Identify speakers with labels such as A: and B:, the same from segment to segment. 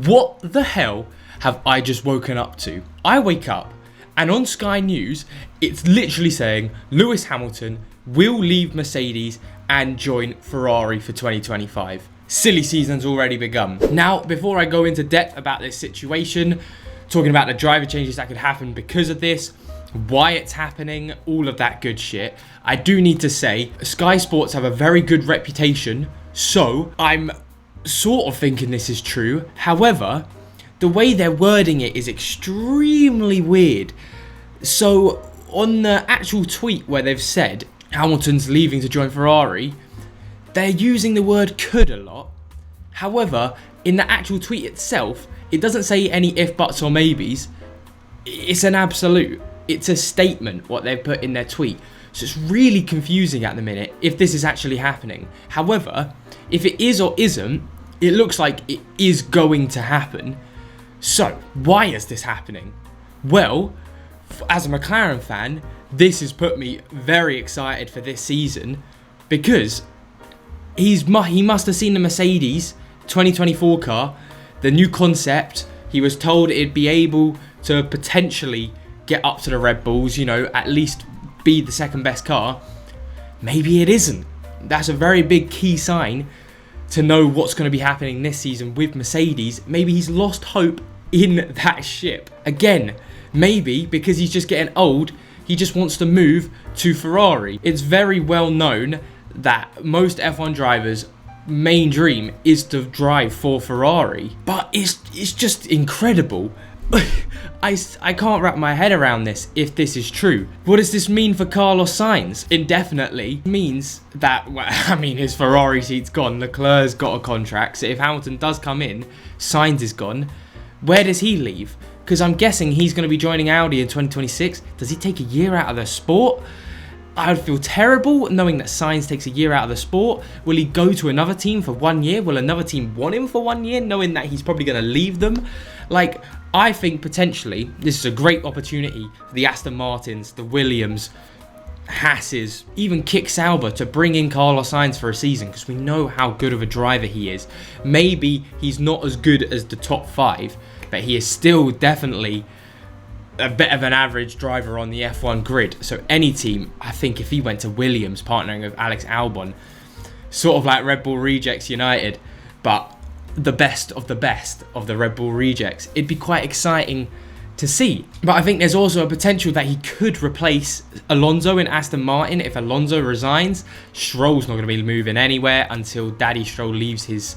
A: What the hell have I just woken up to? I wake up and on Sky News, it's literally saying Lewis Hamilton will leave Mercedes and join Ferrari for 2025. Silly season's already begun. Now, before I go into depth about this situation, talking about the driver changes that could happen because of this, why it's happening, all of that good shit, I do need to say Sky Sports have a very good reputation, so I'm sort of thinking this is true. However, the way they're wording it is extremely weird. So on the actual tweet where they've said Hamilton's leaving to join Ferrari, they're using the word could a lot. However, in the actual tweet itself, it doesn't say any if, buts or maybes. It's an absolute. It's a statement what they've put in their tweet. So it's really confusing at the minute if this is actually happening. However, if it is or isn't, it looks like it is going to happen. So why is this happening? Well, as a McLaren fan, this has put me very excited for this season because he must have seen the Mercedes 2024 car, the new concept. He was told it'd be able to potentially get up to the Red Bulls, you know, at least be the second best car. Maybe it isn't. That's a very big key sign to know what's going to be happening this season with Mercedes. Maybe he's lost hope in that ship. Again, maybe because he's just getting old, he just wants to move to Ferrari. It's very well known that most F1 drivers' main dream is to drive for Ferrari. But it's just incredible. I can't wrap my head around this if this is true. What does this mean for Carlos Sainz? Indefinitely means that, well, I mean, his Ferrari seat's gone. Leclerc's got a contract. So if Hamilton does come in, Sainz is gone. Where does he leave? Because I'm guessing he's going to be joining Audi in 2026. Does he take a year out of the sport? I would feel terrible knowing that Sainz takes a year out of the sport. Will he go to another team for 1 year? Will another team want him for 1 year, knowing that he's probably going to leave them? Like, I think potentially this is a great opportunity for the Aston Martins, the Williams, Haas's, even Kick Sauber to bring in Carlos Sainz for a season because we know how good of a driver he is. Maybe he's not as good as the top 5, but he is still definitely a bit of an average driver on the F1 grid. So any team, I think if he went to Williams partnering with Alex Albon, sort of like Red Bull Rejects United, but the best of the Red Bull Rejects, it'd be quite exciting to see. But I think there's also a potential that he could replace Alonso in Aston Martin. If Alonso resigns, Stroll's not going to be moving anywhere until Daddy Stroll leaves his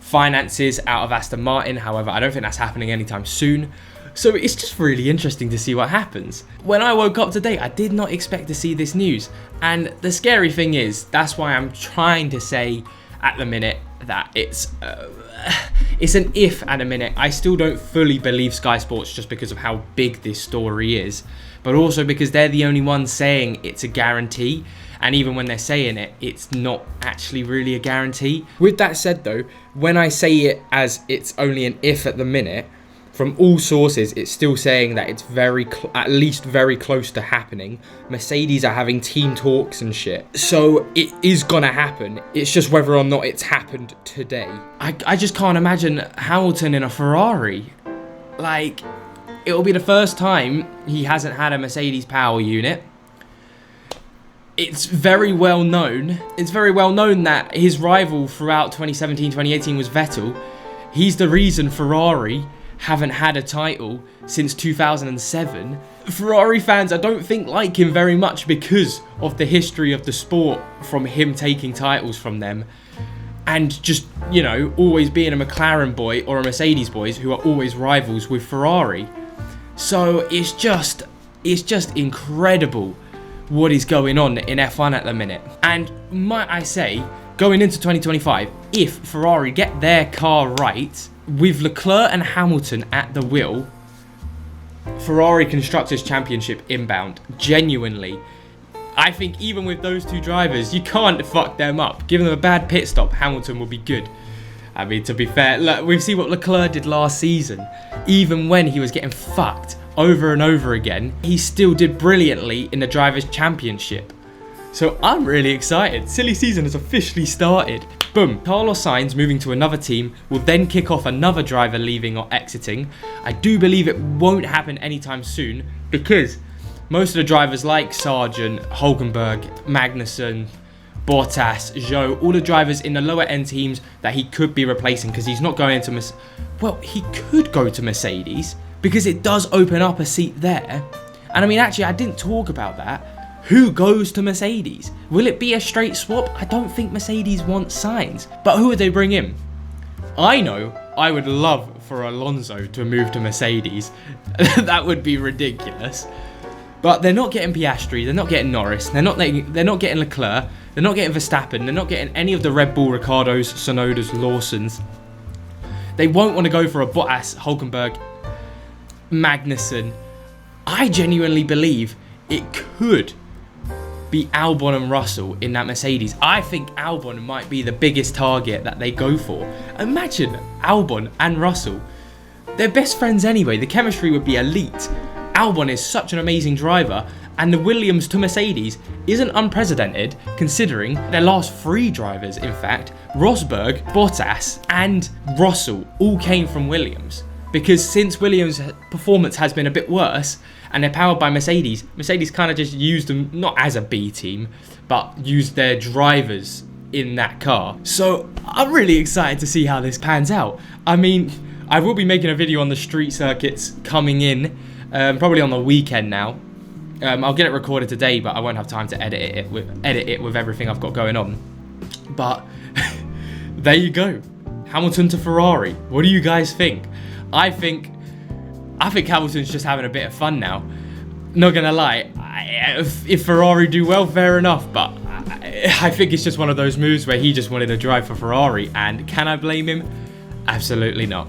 A: finances out of Aston Martin. However, I don't think that's happening anytime soon. So it's just really interesting to see what happens. When I woke up today, I did not expect to see this news. And the scary thing is, that's why I'm trying to say at the minute that it's an if at a minute. I still don't fully believe Sky Sports just because of how big this story is, but also because they're the only ones saying it's a guarantee. And even when they're saying it, it's not actually really a guarantee. With that said though, when I say it as it's only an if at the minute, from all sources, it's still saying that it's at least very close to happening. Mercedes are having team talks and shit. So it is gonna happen. It's just whether or not it's happened today. I just can't imagine Hamilton in a Ferrari. Like, it'll be the first time he hasn't had a Mercedes power unit. It's very well known. It's very well known that his rival throughout 2017, 2018 was Vettel. He's the reason Ferrari haven't had a title since 2007. Ferrari fans, I don't think, like him very much because of the history of the sport from him taking titles from them and just, you know, always being a McLaren boy or a Mercedes boys who are always rivals with Ferrari. So it's just incredible what is going on in F1 at the minute. And might I say, going into 2025, if Ferrari get their car right, with Leclerc and Hamilton at the wheel, Ferrari Constructors' Championship inbound. Genuinely. I think even with those two drivers, you can't fuck them up. Give them a bad pit stop, Hamilton will be good. I mean, to be fair, look, we've seen what Leclerc did last season. Even when he was getting fucked over and over again, he still did brilliantly in the Drivers' Championship. So I'm really excited. Silly season has officially started. Boom. Carlos Sainz moving to another team will then kick off another driver leaving or exiting. I do believe it won't happen anytime soon because most of the drivers like Sargent, Hulkenberg, Magnussen, Bottas, Zhou, all the drivers in the lower end teams that he could be replacing because he's not going to well, he could go to Mercedes because it does open up a seat there. And I mean, actually, I didn't talk about that. Who goes to Mercedes? Will it be a straight swap? I don't think Mercedes wants Sainz. But who would they bring in? I know I would love for Alonso to move to Mercedes. That would be ridiculous. But they're not getting Piastri, they're not getting Norris, they're not getting Leclerc, they're not getting Verstappen, they're not getting any of the Red Bull Ricardos, Sonodas, Lawsons. They won't want to go for a Bottas, Hulkenberg, Magnussen. I genuinely believe it could be Albon and Russell in that Mercedes. I think Albon might be the biggest target that they go for. Imagine Albon and Russell. They're best friends anyway. The chemistry would be elite. Albon is such an amazing driver, and the Williams to Mercedes isn't unprecedented considering their last 3 drivers, in fact, Rosberg, Bottas and Russell all came from Williams. Because since Williams' performance has been a bit worse and they're powered by Mercedes, Mercedes kind of just used them not as a B team, but used their drivers in that car. So I'm really excited to see how this pans out. I mean, I will be making a video on the street circuits coming in, probably on the weekend now. I'll get it recorded today, but I won't have time to edit it with everything I've got going on. But there you go. Hamilton to Ferrari. What do you guys think? I think Hamilton's just having a bit of fun now. Not gonna lie, if Ferrari do well, fair enough. But I think it's just one of those moves where he just wanted to drive for Ferrari, and can I blame him? Absolutely not.